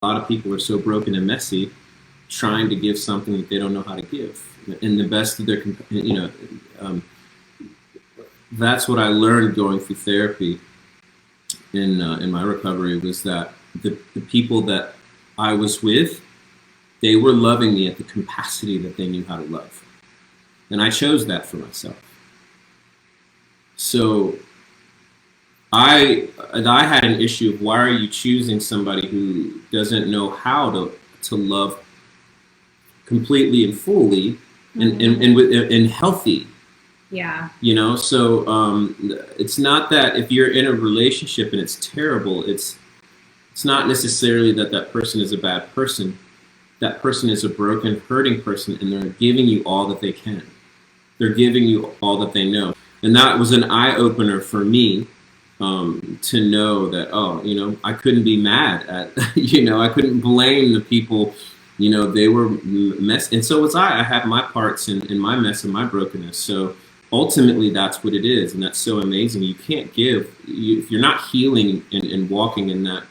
lot of people are so broken and messy trying to give something that they don't know how to give. And the best of their, um, that's what I learned going through therapy in my recovery was that the people that I was with, they were loving me at the capacity that they knew how to love. And I chose that for myself. So I had an issue of why are you choosing somebody who doesn't know how to love completely and fully and healthy. Yeah. So it's not that if you're in a relationship and it's terrible, it's not necessarily that that person is a bad person. That person is a broken, hurting person, and they're giving you all that they can. They're giving you all that they know. And that was an eye opener for me to know that, I couldn't be mad at, I couldn't blame the people, they were mess. And so was I. I had my parts in my mess and my brokenness. So ultimately, that's what it is. And that's so amazing. You can't give, if you're not healing and walking in that,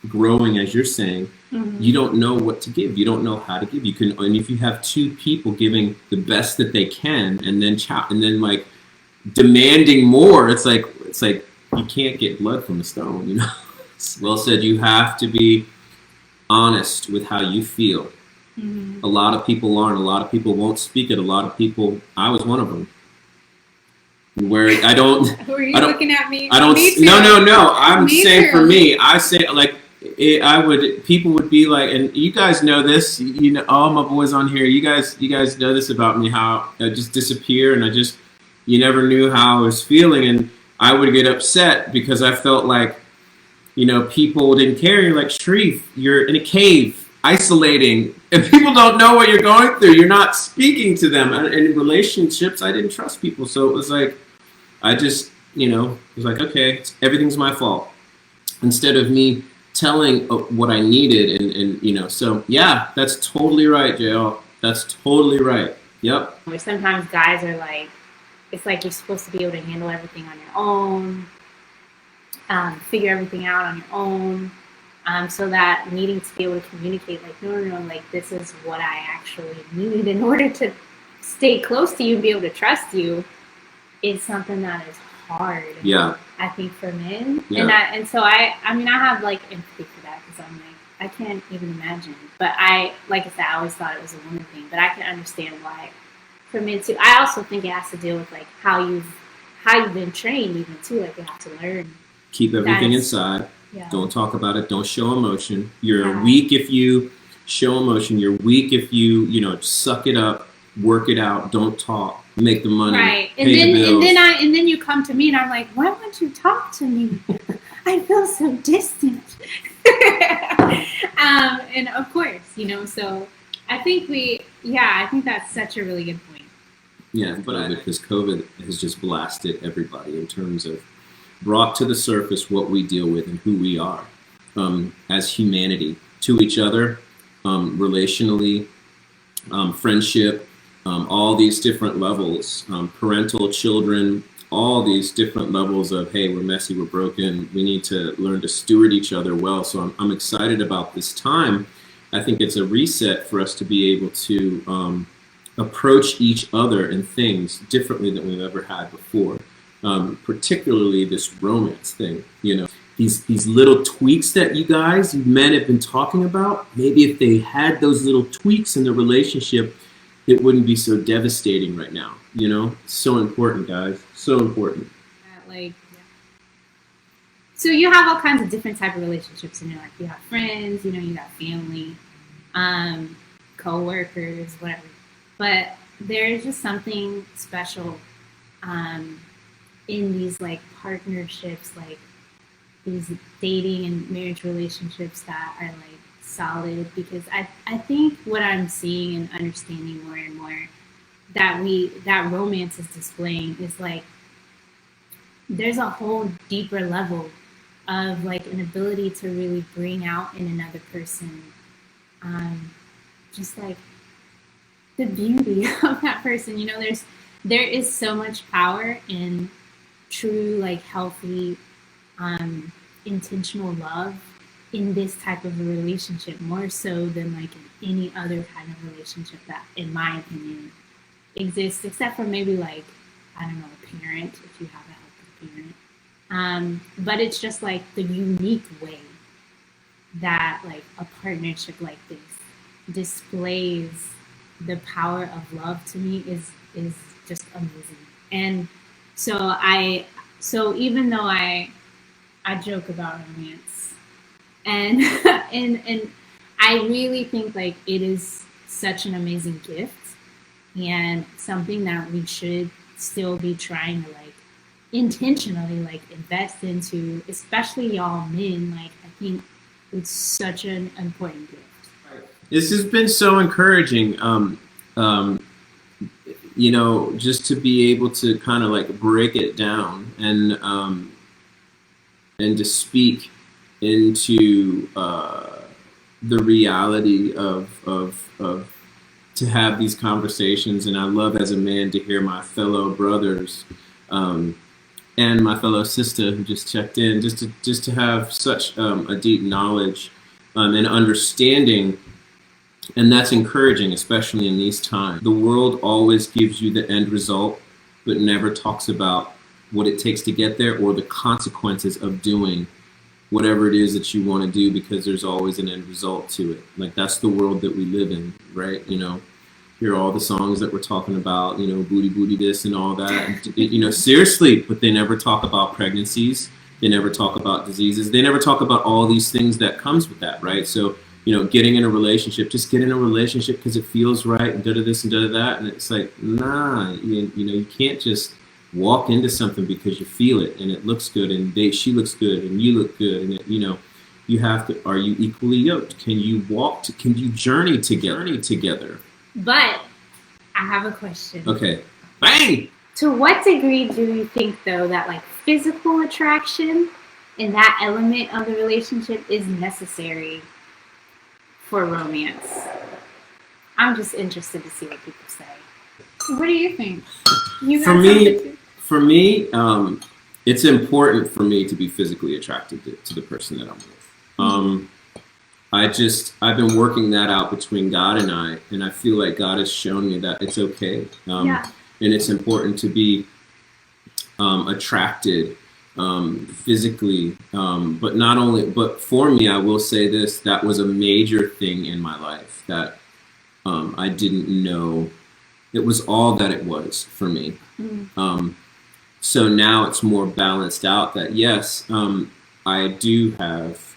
growing as you're saying, you don't know what to give. You don't know how to give. You can, and if you have two people giving the best that they can, and then like demanding more, it's like you can't get blood from a stone. It's well said. You have to be honest with how you feel. A lot of people aren't. A lot of people won't speak it. A lot of people. I was one of them. Where I don't. Were you looking at me? I don't. No. I'm saying for me. I say like. People would be like, and you guys know this, all my boys on here, you guys know this about me, how I just disappear and you never knew how I was feeling. And I would get upset because I felt like, people didn't care. You're like, Sharif, you're in a cave, isolating, and people don't know what you're going through. You're not speaking to them. And in relationships, I didn't trust people. So it was like, I just, was like, okay, everything's my fault. Instead of me telling what I needed and so yeah, that's totally right, JL. That's totally right. Yep. Sometimes guys are like, it's like you're supposed to be able to handle everything on your own, figure everything out on your own, so that needing to be able to communicate like, no, like this is what I actually need in order to stay close to you and be able to trust you is something that is hard. Yeah. I think for men, yeah. So I have like empathy for that because I'm like, I can't even imagine. But like I said, I always thought it was a woman thing, but I can understand why for men too. I also think it has to deal with like how you've been trained even too. Like you have to learn. Keep everything inside. Yeah. Don't talk about it. Don't show emotion. You're weak if you show emotion. You're weak if you suck it up, work it out, don't talk. Make the money, right? And then you come to me, and I'm like, why won't you talk to me? I feel so distant. And of course, so I think I think that's such a really good point. Yeah, but because COVID has just blasted everybody in terms of brought to the surface what we deal with and who we are as humanity to each other, relationally, friendship. All these different levels, parental, children, all these different levels of, hey, we're messy, we're broken, we need to learn to steward each other well. So I'm excited about this time. I think it's a reset for us to be able to approach each other and things differently than we've ever had before, particularly this romance thing, These little tweaks that you men have been talking about, maybe if they had those little tweaks in the relationship, it wouldn't be so devastating right now, So important, guys. So important. So you have all kinds of different type of relationships in your life. You have friends, you have family, co-workers, whatever. But there's just something special in these like partnerships, like these dating and marriage relationships that are like solid, because I think what I'm seeing and understanding more and more that romance is displaying is like there's a whole deeper level of like an ability to really bring out in another person just like the beauty of that person. There is so much power in true like healthy intentional love in this type of a relationship more so than like in any other kind of relationship that, in my opinion, exists, except for maybe like, I don't know, a parent, if you have a healthy parent. But it's just like the unique way that like a partnership like this displays the power of love to me is just amazing. And so even though I joke about romance and and I really think like it is such an amazing gift and something that we should still be trying to like intentionally like invest into, especially y'all men. Like I think it's such an important gift. This has been so encouraging. Just to be able to kind of like break it down and to speak into the reality of to have these conversations. And I love as a man to hear my fellow brothers and my fellow sister who just checked in, just to have such a deep knowledge and understanding. And that's encouraging, especially in these times. The world always gives you the end result, but never talks about what it takes to get there or the consequences of doing whatever it is that you want to do, because there's always an end result to it. Like that's the world that we live in, right? Hear all the songs that we're talking about, booty, booty this and all that. Seriously, but they never talk about pregnancies. They never talk about diseases. They never talk about all these things that comes with that, right? So, getting in a relationship, just get in a relationship because it feels right and da this and da that. And it's like, nah, you can't just walk into something because you feel it and it looks good and she looks good and you look good. And, you have to, are you equally yoked? Can you can you journey together? But I have a question. Okay. Bang! To what degree do you think, though, that like physical attraction and that element of the relationship is necessary for romance? I'm just interested to see what people say. What do you think? For me, it's important for me to be physically attracted to the person that I'm with. I've been working that out between God and I feel like God has shown me that it's okay. And it's important to be attracted physically, but for me, I will say this, that was a major thing in my life that I didn't know it was all that it was for me. So now it's more balanced out that yes, I do have,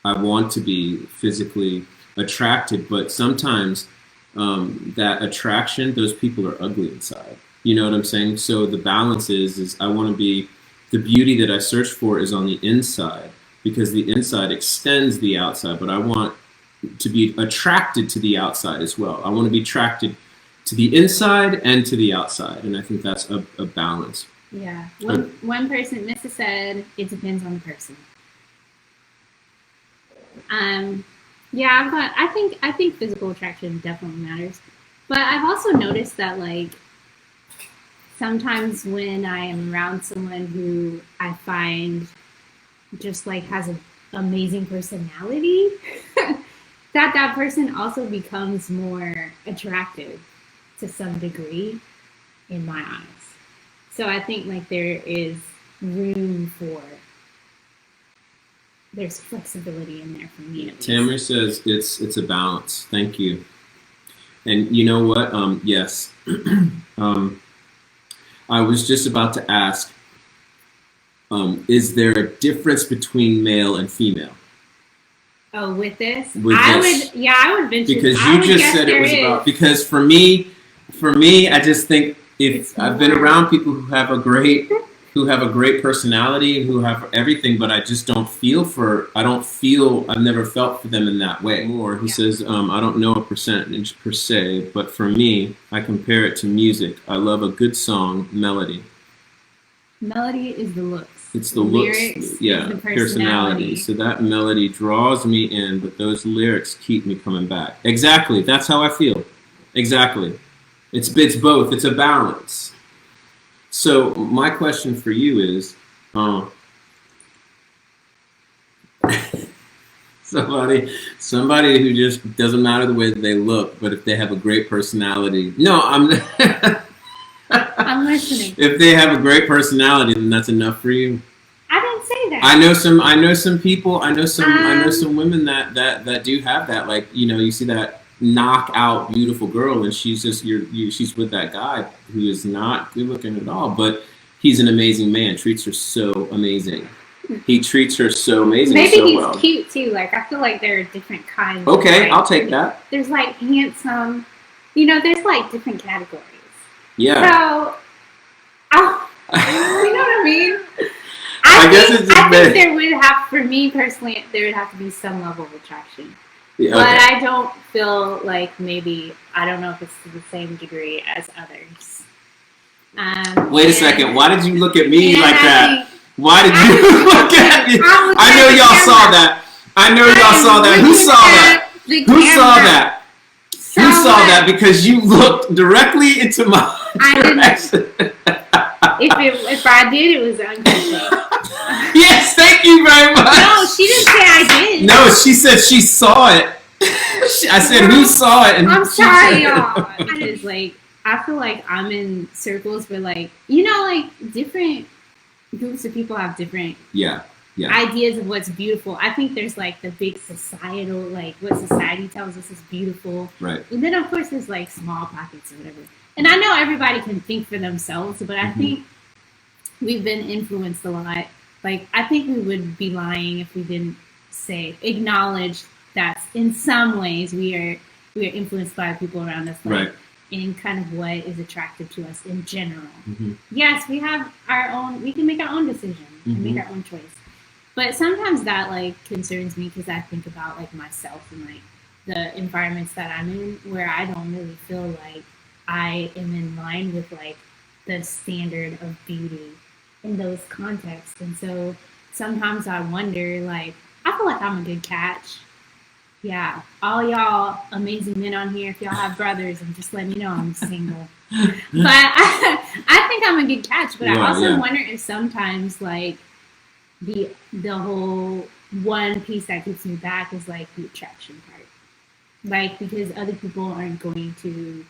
I want to be physically attracted, but sometimes that attraction, those people are ugly inside. You know what I'm saying? So the balance is I want to be, the beauty that I search for is on the inside, because the inside extends the outside, but I want to be attracted to the outside as well. I want to be attracted to the inside and to the outside, and I think that's a balance. Yeah. One person, Mrs. said, it depends on the person. Yeah, but I think physical attraction definitely matters. But I've also noticed that like sometimes when I am around someone who I find just like has an amazing personality, that person also becomes more attractive to some degree in my eyes. So I think like there is room for, there's flexibility in there for me. Tamara says it's a balance. Thank you. And you know what? Yes. I was just about to ask, is there a difference between male and female? Oh, with this? I would venture. Because you just said it was about, because for me, I just think if I've been around people who have a great personality and who have everything, but I just I've never felt for them in that way. Or he says, I don't know a percentage per se, but for me, I compare it to music. I love a good song, melody. Melody is the looks. It's the lyrics, yeah, the personality. So that melody draws me in, but those lyrics keep me coming back. Exactly, that's how I feel. Exactly. It's both. It's a balance. So my question for you is, somebody who just doesn't matter the way that they look, but if they have a great personality. No, I'm listening. If they have a great personality, then that's enough for you. I didn't say that. I know some people. I know some women that do have that. Like, you see that knockout beautiful girl, and she's just she's with that guy who is not good looking at all, but he's an amazing man. Treats her so amazing. He treats her so amazing. Maybe so he's well. cute too. Like, I feel like there are different kinds. Okay, I'll take that. There's like handsome. There's like different categories. Yeah. So, you know what I mean? I think there would have, for me personally, there would have to be some level of attraction. Yeah, but I don't feel like maybe, I don't know if it's to the same degree as others. Wait a second. Why did you look at me like that? Why did you look at me? I know y'all saw that. Who saw that? Who saw that? Who saw that? Because you looked directly into my direction. If I did, it was unconscious. Yes, thank you very much. No, she didn't say I did. No, she said she saw it. I said, who saw it? And I'm sorry, y'all. It's like, I feel like I'm in circles where, like, different groups of people have different ideas of what's beautiful. I think there's like the big societal, like what society tells us is beautiful. Right. And then of course there's like small pockets or whatever. And I know everybody can think for themselves, but I think we've been influenced a lot. Like, I think we would be lying if we didn't acknowledge that in some ways we are influenced by people around us. Like, right. In kind of what is attractive to us in general. Yes, we have our own, we can make our own decision and make our own choice. But sometimes that like concerns me because I think about like myself and like the environments that I'm in where I don't really feel like I am in line with like the standard of beauty in those contexts. And so sometimes I wonder, like, I feel like I'm a good catch. Yeah, all y'all amazing men on here, if y'all have brothers, and just let me know I'm single. But I think I'm a good catch. But I also wonder if sometimes, like, the whole one piece that keeps me back is, like, the attraction part. Like, because other people aren't going to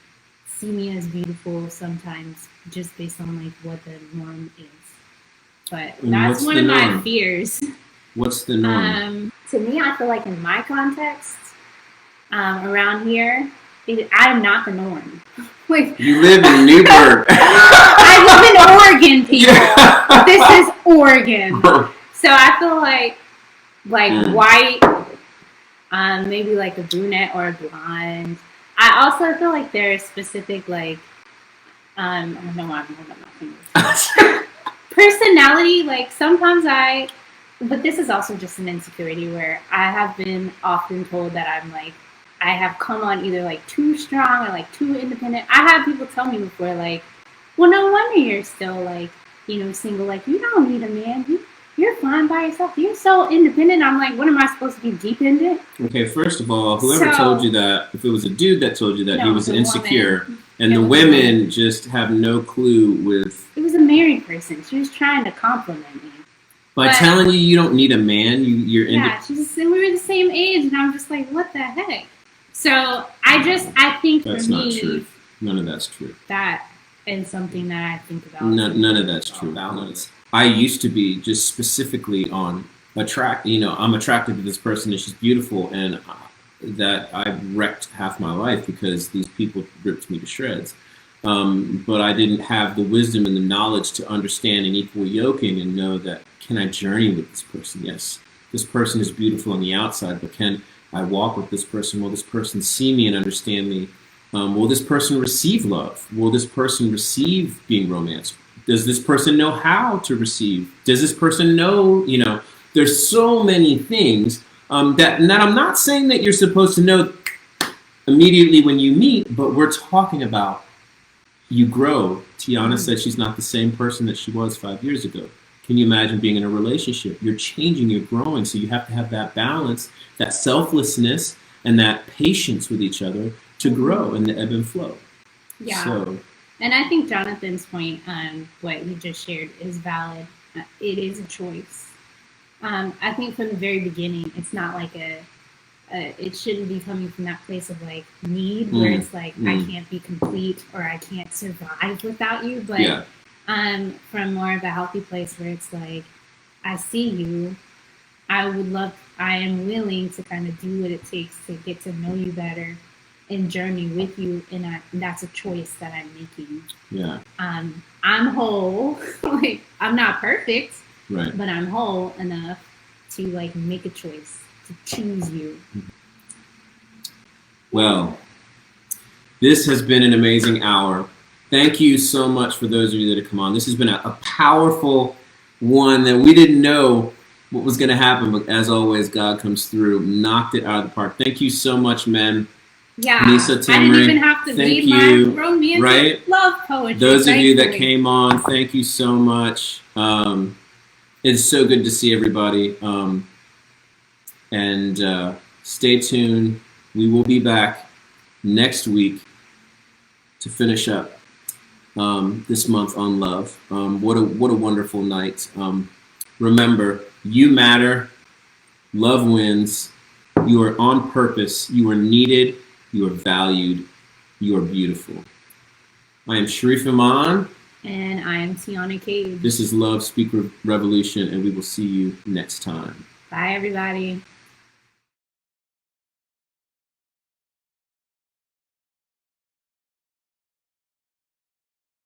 see me as beautiful sometimes just based on, like, what the norm is. But that's one of my fears. What's the norm? To me, I feel like in my context, around here, I'm not the norm. Like, you live in Newburgh. I live in Oregon, people. Yeah. This is Oregon. So I feel like white, maybe like a brunette or a blonde. I also feel like there's specific, like, I don't know why I'm holding up my fingers. Personality, like, sometimes but this is also just an insecurity where I have been often told that I'm like, I have come on either like too strong or like too independent. I had people tell me before, like, well, no wonder you're still like, single. Like, you don't need a man. You're fine by yourself. You're so independent. I'm like, what am I supposed to be dependent? Okay, first of all, whoever told you that, if it was a dude that told you that, he was insecure. And the women just have no clue with... It was a married person. She was trying to compliment me. By telling you don't need a man, you're independent. We were the same age, and I'm just like, what the heck? So I think that's for me... That's not true. None of that's true. That is something that I think about. None of that's true. I used to be just specifically on I'm attracted to this person and she's beautiful, and that I wrecked half my life because these people ripped me to shreds. But I didn't have the wisdom and the knowledge to understand an equal yoking and know that, can I journey with this person? Yes, this person is beautiful on the outside, but can I walk with this person? Will this person see me and understand me? Will this person receive love? Will this person receive being romanced? Does this person know how to receive? Does this person know, there's so many things that I'm not saying that you're supposed to know immediately when you meet, but we're talking about you grow. Tiana said she's not the same person that she was 5 years ago. Can you imagine being in a relationship? You're changing, you're growing, so you have to have that balance, that selflessness, and that patience with each other to grow in the ebb and flow. Yeah. So, and I think Jonathan's point on what he just shared is valid. It is a choice. I think from the very beginning, it's not like it shouldn't be coming from that place of like need where it's like I can't be complete or I can't survive without you, but from more of a healthy place where it's like I see you, I am willing to kind of do what it takes to get to know you better and journey with you, and that's a choice that I'm making. Yeah. I'm whole. Like I'm not perfect, right, but I'm whole enough to like make a choice to choose you. Well, this has been an amazing hour. Thank you so much for those of you that have come on. This has been a powerful one that we didn't know what was going to happen, but as always, God comes through, knocked it out of the park. Thank you so much, men. Yeah, Lisa, Timmery, I didn't even have to thank read you. my romantic right? love poetry. Those of you that came on, thank you so much. It's so good to see everybody. And stay tuned. We will be back next week to finish up this month on love. What a wonderful night. Remember, you matter. Love wins. You are on purpose. You are needed. You are valued. You are beautiful. I am Sharif Iman. And I am Tiana Cage. This is Love Speak Revolution, and we will see you next time. Bye, everybody.